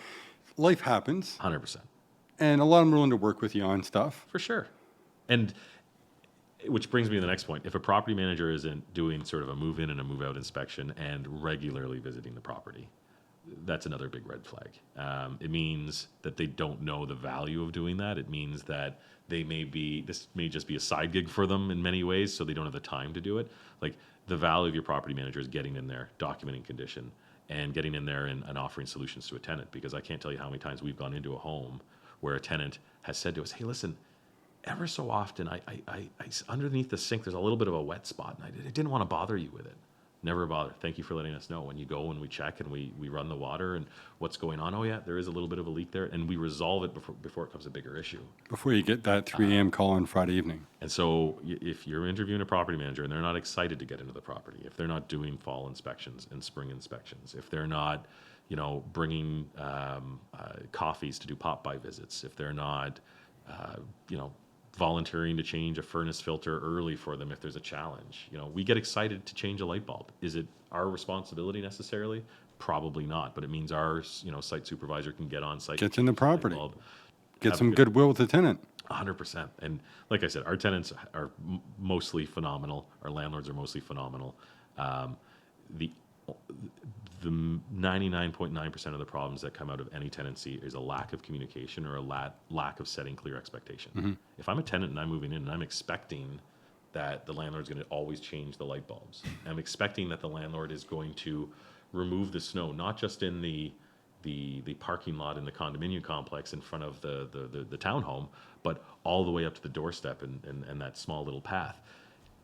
Life happens. 100%. And a lot of them are willing to work with you on stuff. For sure. And which brings me to the next point. If a property manager isn't doing sort of a move-in and a move-out inspection and regularly visiting the property, that's another big red flag. It means that they don't know the value of doing that. It means that this may just be a side gig for them in many ways, so they don't have the time to do it. Like, the value of your property manager is getting in there, documenting condition, and getting in there and offering solutions to a tenant. Because I can't tell you how many times we've gone into a home where a tenant has said to us, hey, listen, ever so often, I underneath the sink, there's a little bit of a wet spot, and I didn't want to bother you with it. Never bother. Thank you for letting us know. When you go and we check and we run the water and what's going on. Oh yeah, there is a little bit of a leak there, and we resolve it before it becomes a bigger issue. Before you get that 3 a.m. call on Friday evening. And so if you're interviewing a property manager and they're not excited to get into the property, if they're not doing fall inspections and spring inspections, if they're not, bringing coffees to do pop-by visits, if they're not, volunteering to change a furnace filter early for them if there's a challenge. We get excited to change a light bulb. Is it our responsibility necessarily? Probably not, but it means our site supervisor can get on site. Gets in the property. Bulb, get some goodwill with the tenant. 100%. And like I said, our tenants are mostly phenomenal. Our landlords are mostly phenomenal. The 99.9% of the problems that come out of any tenancy is a lack of communication or a lack of setting clear expectation. Mm-hmm. If I'm a tenant and I'm moving in and I'm expecting that the landlord's going to always change the light bulbs, I'm expecting that the landlord is going to remove the snow, not just in the parking lot in the condominium complex in front of the townhome, but all the way up to the doorstep and that small little path,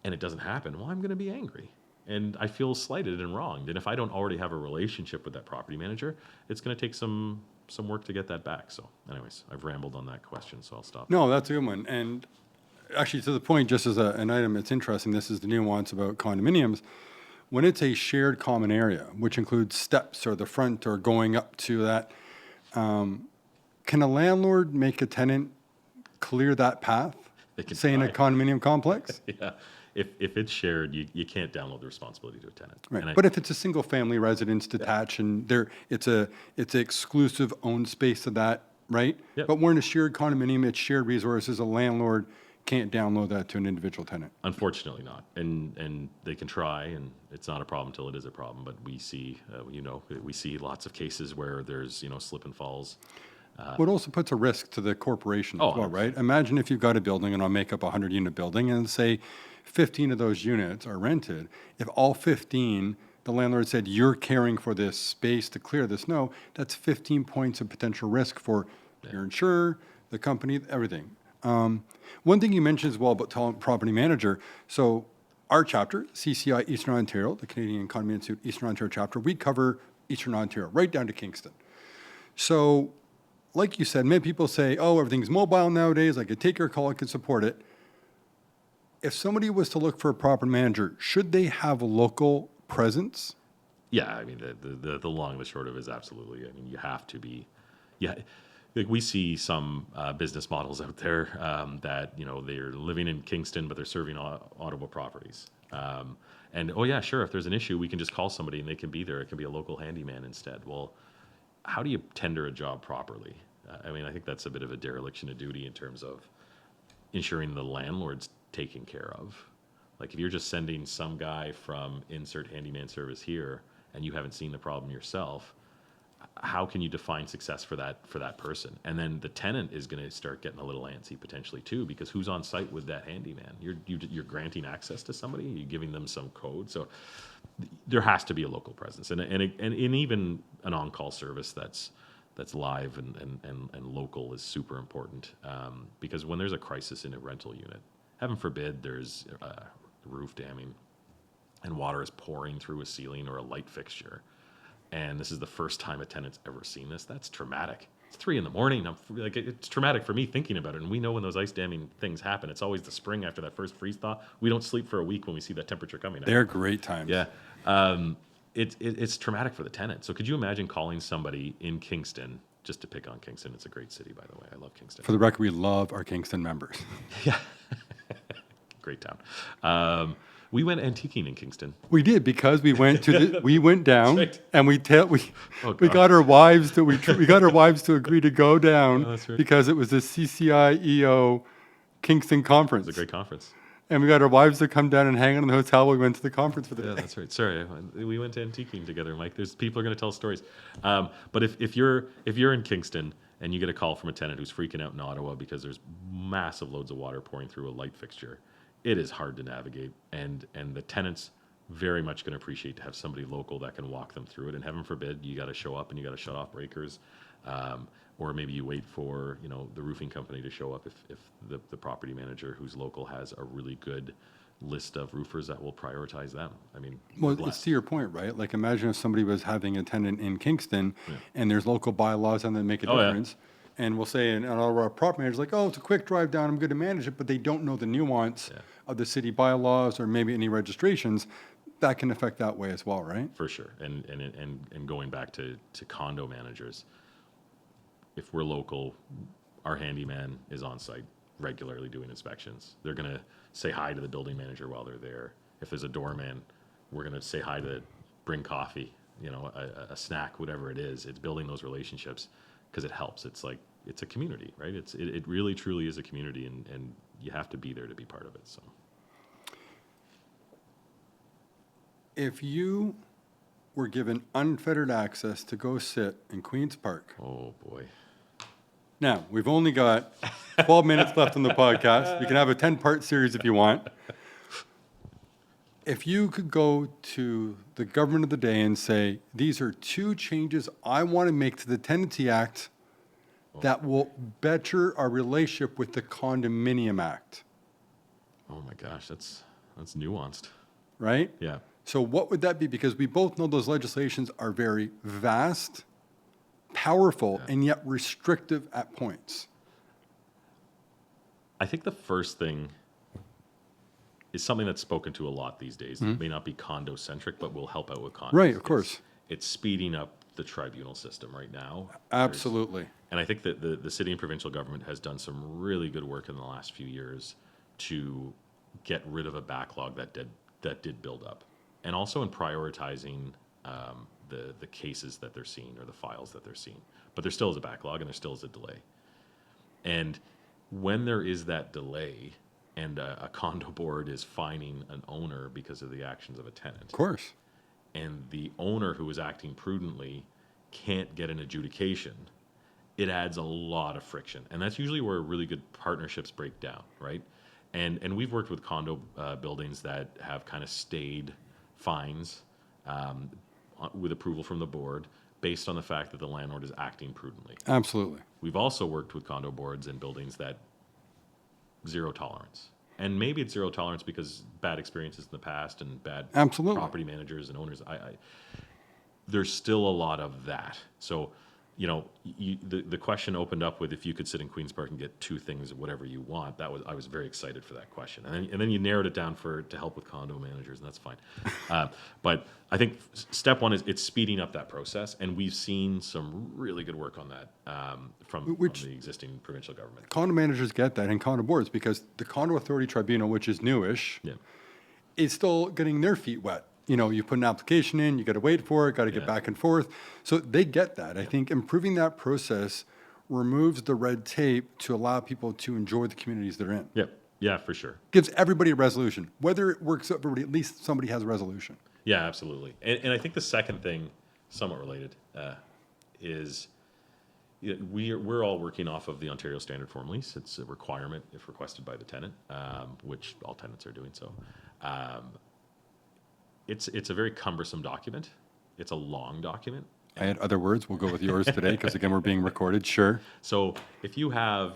and it doesn't happen, well, I'm going to be angry. And I feel slighted and wronged. And if I don't already have a relationship with that property manager, it's going to take some work to get that back. So anyways, I've rambled on that question, so I'll stop. No, that's a good one. And actually, to the point, just as an item that's interesting, this is the nuance about condominiums. When it's a shared common area, which includes steps or the front or going up to that, can a landlord make a tenant clear that path, say in a condominium complex? Yeah. If it's shared, you can't download the responsibility to a tenant. Right. But if it's a single family residence detached and it's an exclusive owned space of that, right? Yep. But we're in a shared condominium, it's shared resources, a landlord can't download that to an individual tenant. Unfortunately not. And they can try, and it's not a problem until it is a problem. But we see, we see lots of cases where there's, slip and falls. It also puts a risk to the corporation as well, right? Imagine if you've got a building, and I'll make up a 100-unit building, and say 15 of those units are rented. If all 15, the landlord said, you're caring for this space to clear the snow, that's 15 points of potential risk for your insurer, the company, everything. One thing you mentioned as well about property manager, so our chapter, CCI Eastern Ontario, the Canadian Condominium Institute Eastern Ontario chapter, we cover Eastern Ontario, right down to Kingston. So like you said, many people say, oh, everything's mobile nowadays, I could take your call, I could support it. If somebody was to look for a property manager, should they have a local presence? Yeah, I mean, the long and the short of it is absolutely. I mean, you have to be. Yeah, like we see some business models out there that they're living in Kingston, but they're serving Ottawa properties. And oh yeah, sure, if there's an issue, we can just call somebody and they can be there. It can be a local handyman instead. Well, how do you tender a job properly? I mean, I think that's a bit of a dereliction of duty in terms of ensuring the landlord's taken care of. Like if you're just sending some guy from insert handyman service here and you haven't seen the problem yourself, how can you define success for that person? And then the tenant is going to start getting a little antsy potentially too, because who's on site with that handyman? You're granting access to somebody, you're giving them some code. So there has to be a local presence, and even an on-call service that's live and local is super important, because when there's a crisis in a rental unit, heaven forbid there's roof damming and water is pouring through a ceiling or a light fixture, and this is the first time a tenant's ever seen this, that's traumatic. It's 3 a.m. It's traumatic for me thinking about it. And we know when those ice damming things happen, it's always the spring after that first freeze thaw. We don't sleep for a week when we see that temperature coming. They're great times. Yeah. It's traumatic for the tenant. So could you imagine calling somebody in Kingston, just to pick on Kingston? It's a great city, by the way. I love Kingston. For the record, we love our Kingston members. Yeah. Great town. We went antiquing in Kingston. We did, because we went to we went down right. and we got our wives to agree to go down right. because it was the CCIEO Kingston conference. It was a great conference. And we got our wives to come down and hang out in the hotel while we went to the conference for the day. Yeah, that's right. Sorry, we went to antiquing together, Mike. There's people are going to tell stories. But if you're in Kingston and you get a call from a tenant who's freaking out in Ottawa because there's massive loads of water pouring through a light fixture, it is hard to navigate, and the tenants very much going to appreciate to have somebody local that can walk them through it. And heaven forbid you got to show up and you got to shut off breakers, or maybe you wait for the roofing company to show up if the property manager who's local has a really good list of roofers that will prioritize them. I mean, well, it's to your point, right? Like imagine if somebody was having a tenant in Kingston, and there's local bylaws and that make a difference. Yeah. And we'll say, and all of our property managers like, oh, it's a quick drive down, I'm going to manage it, but they don't know the nuance of the city bylaws or maybe any registrations. That can affect that way as well, right? For sure. And going back to condo managers, if we're local, our handyman is on site regularly doing inspections. They're going to say hi to the building manager while they're there. If there's a doorman, we're going to say hi to bring coffee, a snack, whatever it is. It's building those relationships because it helps. It's like, it's a community, right? It really truly is a community, and you have to be there to be part of it. So if you were given unfettered access to go sit in Queen's Park. Oh boy. Now, we've only got 12 minutes left on the podcast. We can have a 10-part series if you want. If you could go to the government of the day and say, these are 2 changes I want to make to the Tenancy Act that will better our relationship with the Condominium Act. Oh my gosh, that's nuanced. Right? Yeah. So what would that be? Because we both know those legislations are very vast, powerful, and yet restrictive at points. I think the first thing is something that's spoken to a lot these days. It may not be condo-centric, but will help out with condos. Right, of course. It's speeding up the tribunal system right now. Absolutely. And I think that the city and provincial government has done some really good work in the last few years to get rid of a backlog that did build up. And also in prioritizing the cases that they're seeing or the files that they're seeing. But there still is a backlog and there still is a delay. And when there is that delay and a condo board is fining an owner because of the actions of a tenant. Of course. And the owner who is acting prudently can't get an adjudication, it adds a lot of friction. And that's usually where really good partnerships break down, right? And we've worked with condo buildings that have kind of stayed fines with approval from the board based on the fact that the landlord is acting prudently. Absolutely. We've also worked with condo boards and buildings that zero tolerance. And maybe it's zero tolerance because bad experiences in the past and bad property managers and owners. There's still a lot of that. So, the question opened up with if you could sit in Queen's Park and get 2 things, whatever you want. I was very excited for that question. And then you narrowed it down to help with condo managers, and that's fine. But I think step 1 is it's speeding up that process, and we've seen some really good work on that from the existing provincial government. Condo managers get that, and condo boards, because the Condo Authority Tribunal, which is newish, is still getting their feet wet. You put an application in, you got to wait for it, got to get back and forth. So they get that. I think improving that process removes the red tape to allow people to enjoy the communities they're in. Yep. Yeah, for sure. Gives everybody a resolution. Whether it works for everybody, at least somebody has a resolution. Yeah, absolutely. And I think the second thing, somewhat related, is we're all working off of the Ontario Standard Form Lease. It's a requirement if requested by the tenant, which all tenants are doing so. It's a very cumbersome document. It's a long document. I had other words. We'll go with yours today because, again, we're being recorded. Sure. So if you have,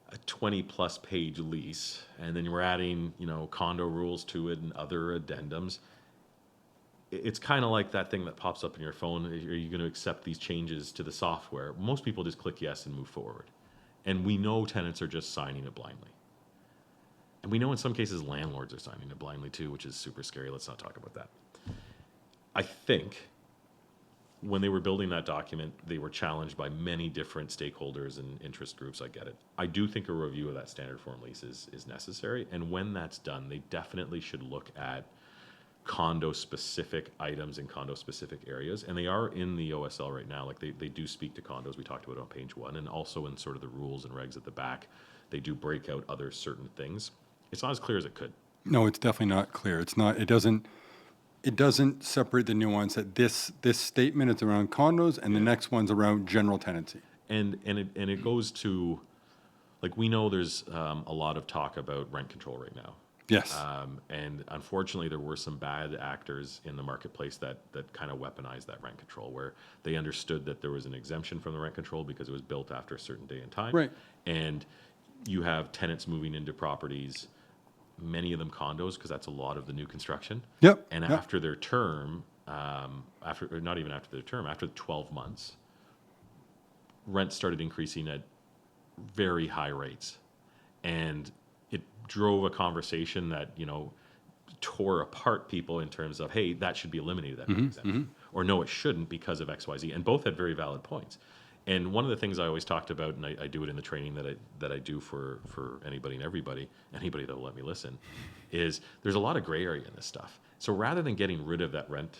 a 20-plus page lease, and then we're adding, condo rules to it and other addendums, it's kind of like that thing that pops up in your phone. Are you going to accept these changes to the software? Most people just click yes and move forward. And we know tenants are just signing it blindly. And we know in some cases landlords are signing it blindly too, which is super scary. Let's not talk about that. I think when they were building that document, they were challenged by many different stakeholders and interest groups. I get it. I do think a review of that standard form lease is necessary. And when that's done, they definitely should look at condo-specific items in condo-specific areas. And they are in the OSL right now. Like they do speak to condos. We talked about it on page 1. And also in sort of the rules and regs at the back, they do break out other certain things. It's not as clear as it could. No, it's definitely not clear. It's not. It doesn't separate the nuance that this statement is around condos and the next one's around general tenancy. And it goes to, like, we know there's a lot of talk about rent control right now. Yes. And unfortunately, there were some bad actors in the marketplace that kind of weaponized that rent control, where they understood that there was an exemption from the rent control because it was built after a certain day and time. Right. And you have tenants moving into properties, many of them condos, because that's a lot of the new construction. Yep. And after their term, after 12 months, rents started increasing at very high rates. And it drove a conversation that, tore apart people in terms of, hey, that should be eliminated, that exemption. Or no, it shouldn't because of XYZ. And both had very valid points. And one of the things I always talked about, and I do it in the training that I do for anybody and anybody that will let me listen, is there's a lot of gray area in this stuff. So rather than getting rid of that rent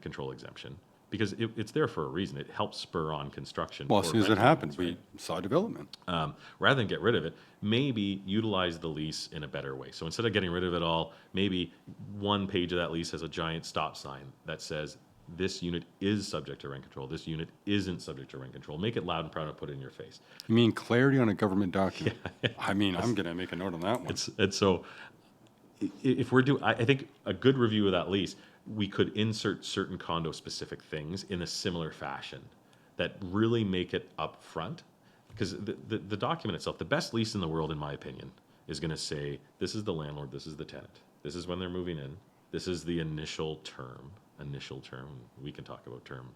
control exemption, because it's there for a reason, it helps spur on construction. Well, as soon as it happened, we saw development. Rather than get rid of it, maybe utilize the lease in a better way. So instead of getting rid of it all, maybe one page of that lease has a giant stop sign that says, this unit is subject to rent control. This unit isn't subject to rent control. Make it loud and proud and put it in your face. You mean clarity on a government document? Yeah. I mean, I'm going to make a note on that one. And so if we're doing, I think a good review of that lease, we could insert certain condo-specific things in a similar fashion that really make it upfront. Because the document itself, the best lease in the world, in my opinion, is going to say, this is the landlord, this is the tenant. This is when they're moving in. This is the initial term. We can talk about term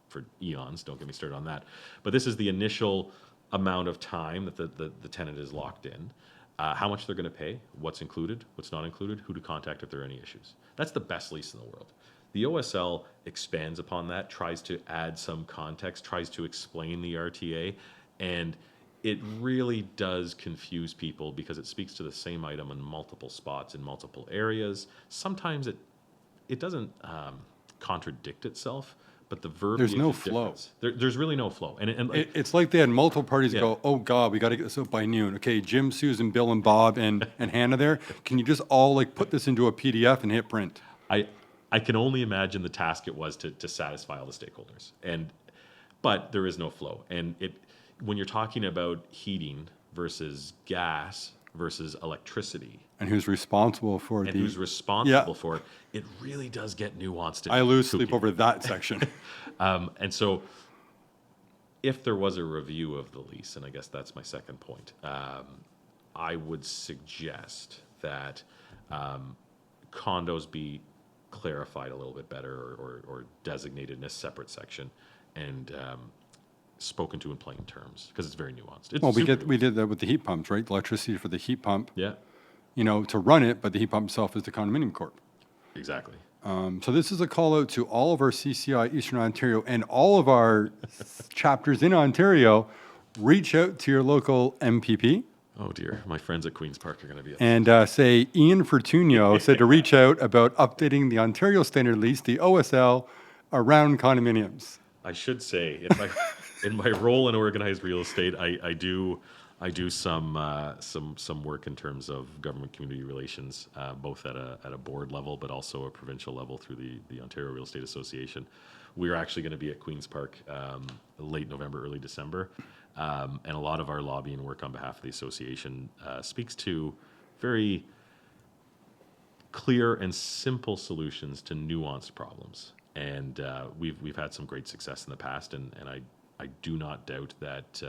for eons, don't get me started on that, but this is the initial amount of time that the tenant is locked in, how much they're going to pay, what's included, what's not included, who to contact if there are any issues. That's the best lease in the world. The OSL expands upon that, tries to add some context, tries to explain the RTA, and it really does confuse people because it speaks to the same item in multiple spots in multiple areas. Sometimes it doesn't contradict itself, but the verbiage There's no is flow. There's really no flow. And it's like they had multiple parties go, oh, God, we got to get this out by noon. Okay, Jim, Susan, Bill, and Bob, and Hannah there. Can you just all put this into a PDF and hit print? I can only imagine the task it was to satisfy all the stakeholders. But there is no flow. And when you're talking about heating versus gas versus electricity, and who's responsible for for it, it really does get nuanced. I lose sleep over that section. And so if there was a review of the lease, and I guess that's my second point, I would suggest that condos be clarified a little bit better or designated in a separate section and spoken to in plain terms, because it's very nuanced. We did that with the heat pumps, right? Electricity for the heat pump. Yeah. To run it, but the heat pump itself is the condominium corp. Exactly. So this is a call out to all of our CCI Eastern Ontario and all of our chapters in Ontario. Reach out to your local MPP. Oh dear, my friends at Queen's Park are going to be upset. And say Ian Fortunio said to reach out about updating the Ontario Standard Lease, the OSL, around condominiums. I should say, in my role in organized real estate, I do I do some work in terms of government community relations, both at a board level, but also a provincial level through the Ontario Real Estate Association. We're actually going to be at Queen's Park late November, early December, and a lot of our lobbying work on behalf of the association speaks to very clear and simple solutions to nuanced problems. And we've had some great success in the past, and I do not doubt that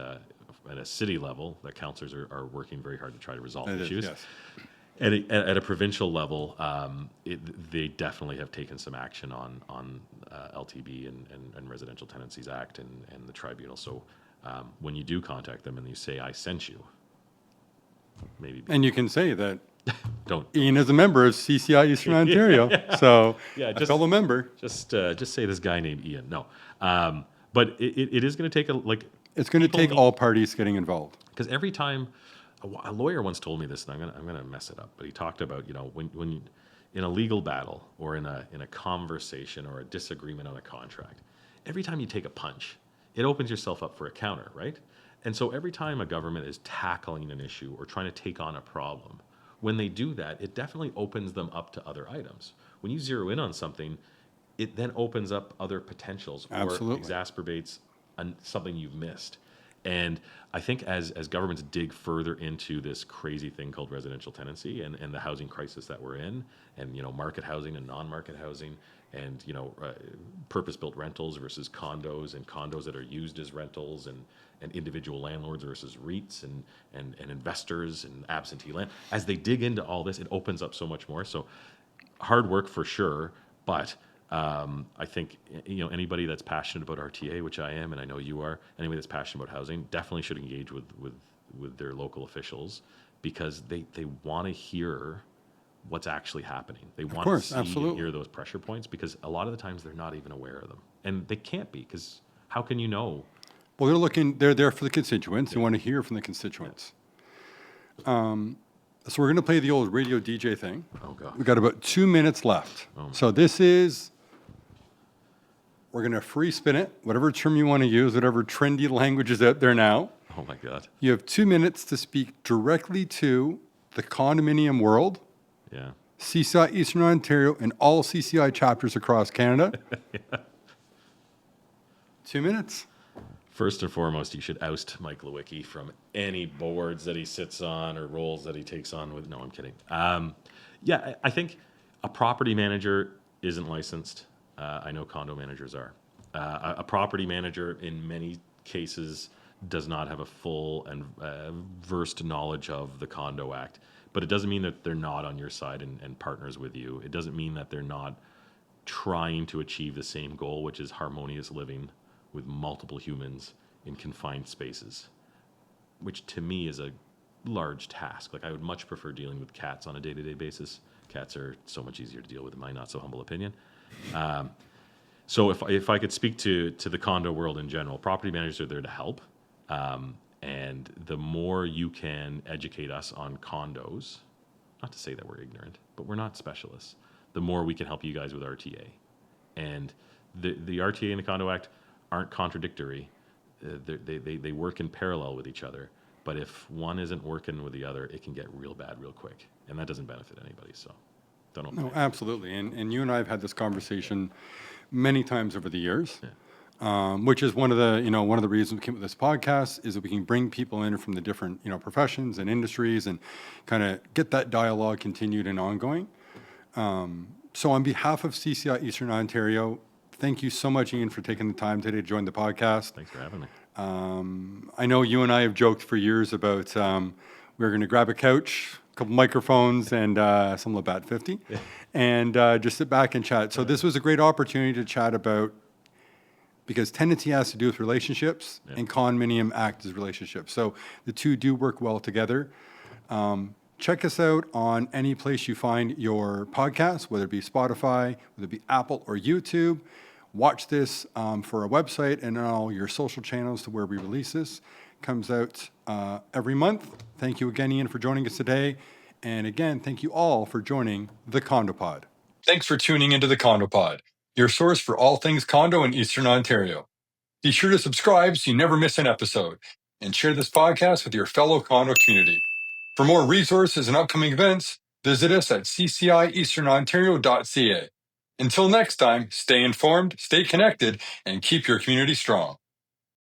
at a city level, that councillors are working very hard to try to resolve issues. Yes. At a provincial level, they definitely have taken some action on LTB and Residential Tenancies Act and the tribunal. So when you do contact them and you say, I sent you, maybe. And you can say that Don't. Ian is a member of CCI Eastern Ontario, so Yeah, a fellow member. Just say this guy named Ian. No. But it is going to take It's going to take all parties getting involved. because every time a lawyer once told me this, and I'm gonna mess it up, but he talked about when you, in a legal battle or in a conversation or a disagreement on a contract, every time you take a punch, it opens yourself up for a counter, right? And so every time a government is tackling an issue or trying to take on a problem, when they do that, it definitely opens them up to other items. When you zero in on something, it then opens up other potentials or Absolutely. exacerbates something you've missed. And I think as governments dig further into this crazy thing called residential tenancy and the housing crisis that we're in, and market housing and non-market housing, and purpose-built rentals versus condos, and condos that are used as rentals, and individual landlords versus REITs and investors and absentee land. As they dig into all this, it opens up so much more. So hard work for sure, but I think anybody that's passionate about RTA, which I am, and I know you are, anybody that's passionate about housing definitely should engage with their local officials, because they want to hear what's actually happening. They want to see and hear those pressure points, because a lot of the times they're not even aware of them, and they can't be, because how can you know? Well, they're there for the constituents. They want to hear from the constituents. So we're going to play the old radio DJ thing. Oh God. We've got about 2 minutes left. So we're going to free spin it, whatever term you want to use, whatever trendy language is out there now. Oh my God. You have 2 minutes to speak directly to the condominium world, Yeah. CCI Eastern Ontario, and all CCI chapters across Canada. 2 minutes. First and foremost, you should oust Mike Lewicki from any boards that he sits on or roles that he takes on with. No, I'm kidding. Yeah, I think a property manager isn't licensed. I know condo managers are. A property manager, in many cases, does not have a full and versed knowledge of the Condo Act. But it doesn't mean that they're not on your side and partners with you. It doesn't mean that they're not trying to achieve the same goal, which is harmonious living with multiple humans in confined spaces, which to me is a large task. Like, I would much prefer dealing with cats on a day-to-day basis. Cats are so much easier to deal with, in my not so humble opinion. So if I could speak to the condo world in general, property managers are there to help. And the more you can educate us on condos, not to say that we're ignorant, but we're not specialists, the more we can help you guys with RTA. And the RTA and the Condo Act aren't contradictory. They work in parallel with each other. But if one isn't working with the other, it can get real bad real quick. And that doesn't benefit anybody. So don't know. No, absolutely. And you and I have had this conversation many times over the years, which is one of the reasons we came with this podcast, is that we can bring people in from the different professions and industries and kind of get that dialogue continued and ongoing. So on behalf of CCI Eastern Ontario, thank you so much, Ian, for taking the time today to join the podcast. Thanks for having me. I know you and I have joked for years about we're going to grab a couch, a couple microphones, and some Labatt 50, and just sit back and chat. So this was a great opportunity to chat about, because tenancy has to do with relationships, and condominium act is relationships. So the two do work well together. Check us out on any place you find your podcast, whether it be Spotify, whether it be Apple or YouTube. Watch this for our website and on all your social channels to where we release this. Comes out every month. Thank you again, Ian, for joining us today. And again, thank you all for joining the Condo Pod. Thanks for tuning into the Condo Pod, your source for all things condo in Eastern Ontario. Be sure to subscribe so you never miss an episode. and share this podcast with your fellow condo community. For more resources and upcoming events, visit us at ccieasternontario.ca. Until next time, stay informed, stay connected, and keep your community strong.